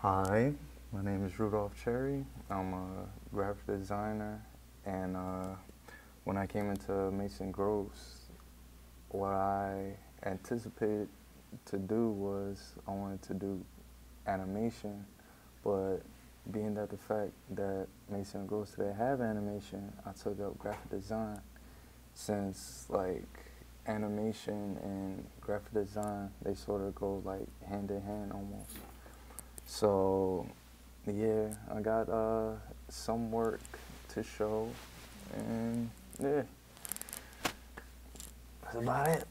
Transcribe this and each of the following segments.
Hi, my name is Rudolph Chery. I'm a graphic designer, and when I came into Mason Gross, what I anticipated to do was I wanted to do animation, but being that the fact that Mason Gross didn't have animation, I took up graphic design since like animation and graphic design, they sort of go like hand in hand almost. So yeah, I got some work to show, and yeah, that's about it.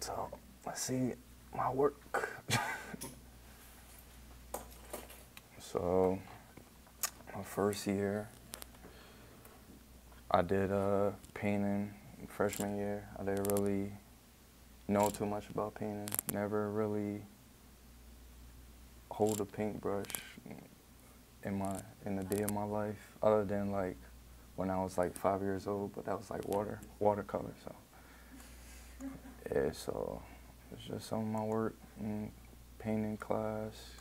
So let's see my work. So my first year, I did painting. Freshman year, I didn't really know too much about painting. Never really hold a paintbrush in the day of my life, other than like when I was like 5 years old. But that was like watercolor. So yeah, so it's just some of my work in painting class.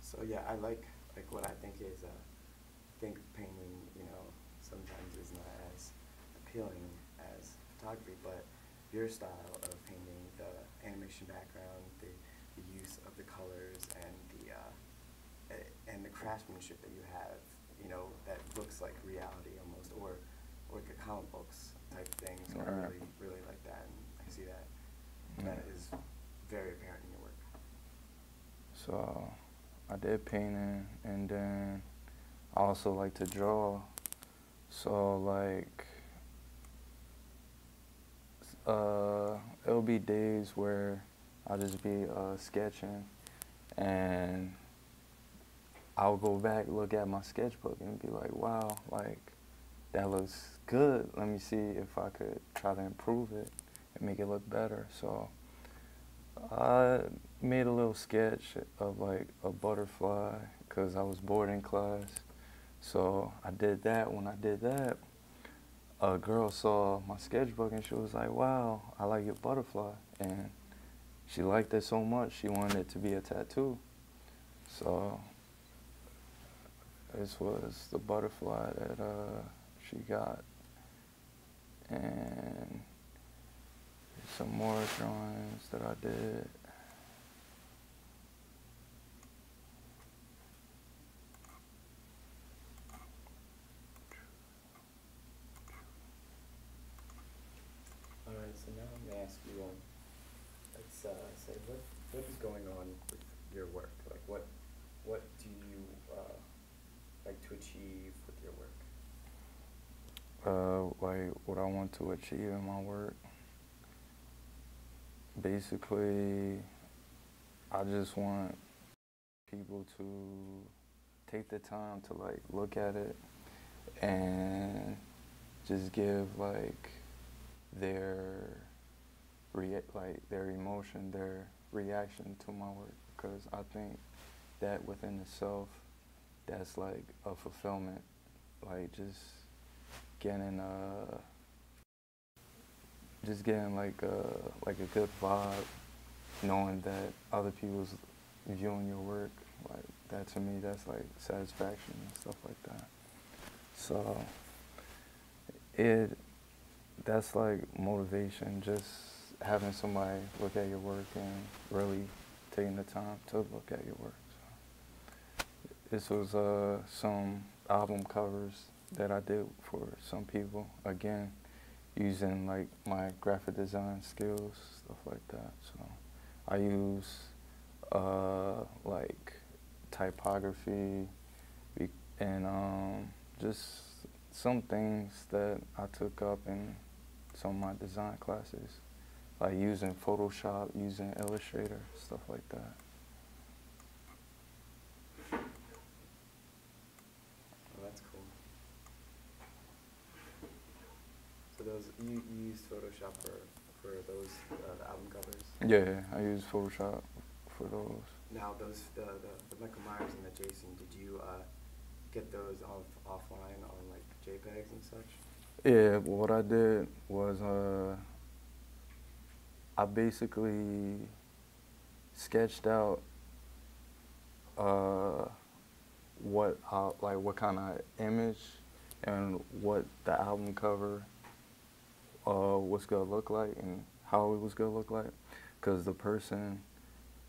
So yeah, I like what I think is think painting, sometimes is not as appealing as photography, but your style of painting, the animation background, the use of the colors and the craftsmanship that you have, that looks like reality almost, or like a comic books type thing. So I Right. really like that, and I see that Yeah. that is very apparent in your work. So I did painting, and then I also like to draw. So like it'll be days where I'll just be sketching, and I'll go back, look at my sketchbook, and be like, wow, like that looks good. Let me see if I could try to improve it and make it look better. So I made a little sketch of like a butterfly because I was bored in class. So I did that. When I did that, a girl saw my sketchbook and she was like, wow, I like your butterfly. And she liked it so much, she wanted it to be a tattoo. So this was the butterfly that she got. And some more drawings that I did. All right, so now I'm gonna ask you, let's say what is going on with your work? Like what do you like to achieve with your work? Like what I want to achieve in my work. Basically, I just want people to take the time to like look at it and just give like their their emotion, their reaction to my work, because I think that within itself, that's like a fulfillment, like getting just getting like a good vibe, knowing that other people's viewing your work, like that to me, that's like satisfaction and stuff like that. So it that's like motivation, just having somebody look at your work and really taking the time to look at your work. So this was some album covers that I did for some people. Again, using like my graphic design skills, stuff like that. So I use like typography and just some things that I took up in some of my design classes, like using Photoshop, using Illustrator, stuff like that. Oh, that's cool. So those you used Photoshop for those album covers. Yeah, I use Photoshop for those. Now those the Michael Myers and the Jason, did you get those offline on like JPEGs and such? Yeah, what I did was I basically sketched out what kind of image and what the album cover was gonna look like and how it was gonna look like, because the person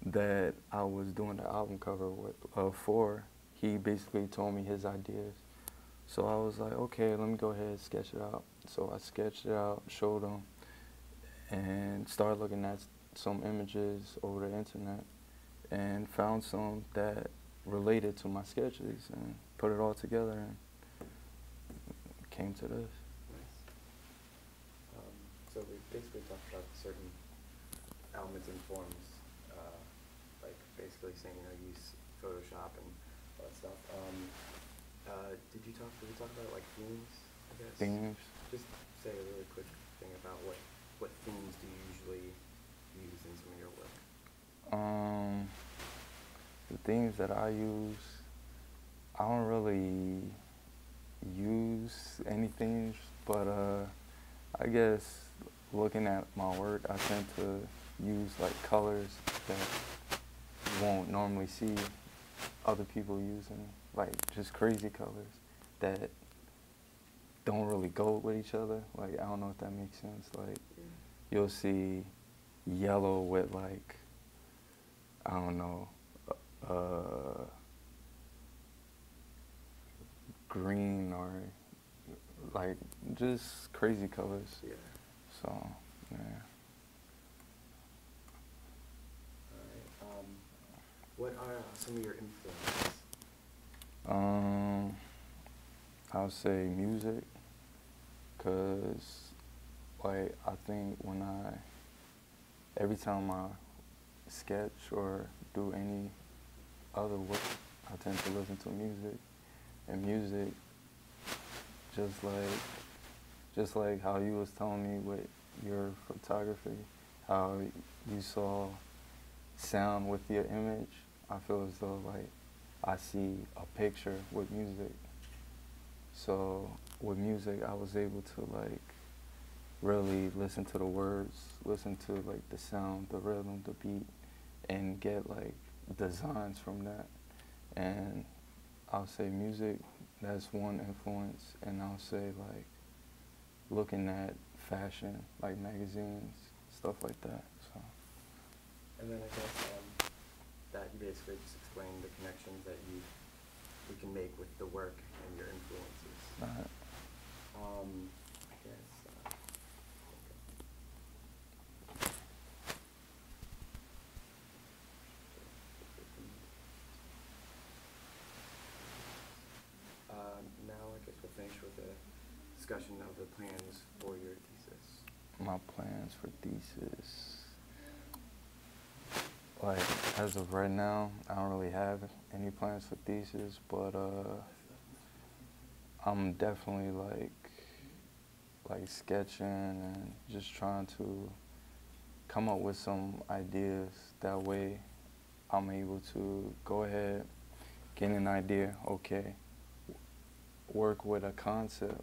that I was doing the album cover with, for, he basically told me his ideas. So I was like, okay, let me go ahead and sketch it out. So I sketched it out, showed him, and started looking at some images over the internet and found some that related to my sketches and put it all together and came to this. Nice. So we basically talked about certain elements and forms, like basically saying, use Photoshop and all that stuff. Did we talk about like themes, I guess? Themes? Just say a really quick thing about what themes do you usually use in some of your work? The themes that I use, I don't really use any themes, but I guess looking at my work, I tend to use like colors that you won't normally see other people using, like just crazy colors that don't really go with each other. Like, I don't know if that makes sense. Like, you'll see yellow with like, I don't know, green or like just crazy colors. Yeah. So, yeah. All right. What are some of your influences? I would say music, cause like I think every time I sketch or do any other work, I tend to listen to music, and music, just like how you was telling me with your photography, how you saw sound with your image, I feel as though like I see a picture with music. So with music, I was able to like really listen to the words, listen to like the sound, the rhythm, the beat, and get like designs from that. And I'll say music, that's one influence, and I'll say like looking at fashion, like magazines, stuff like that. So. And then I guess that you basically just explained the connections that you can make with the work and your influences. Right. I guess. Now I guess we'll finish with a discussion of the plans for your thesis. My plans for thesis. Like, as of right now, I don't really have any plans for thesis, but I'm definitely like sketching and just trying to come up with some ideas. That way I'm able to go ahead, get an idea, okay, work with a concept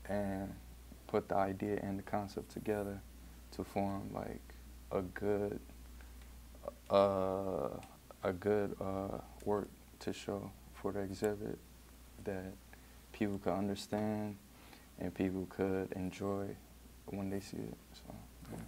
and put the idea and the concept together to form like a good work to show for the exhibit that people could understand and people could enjoy when they see it. So, yeah.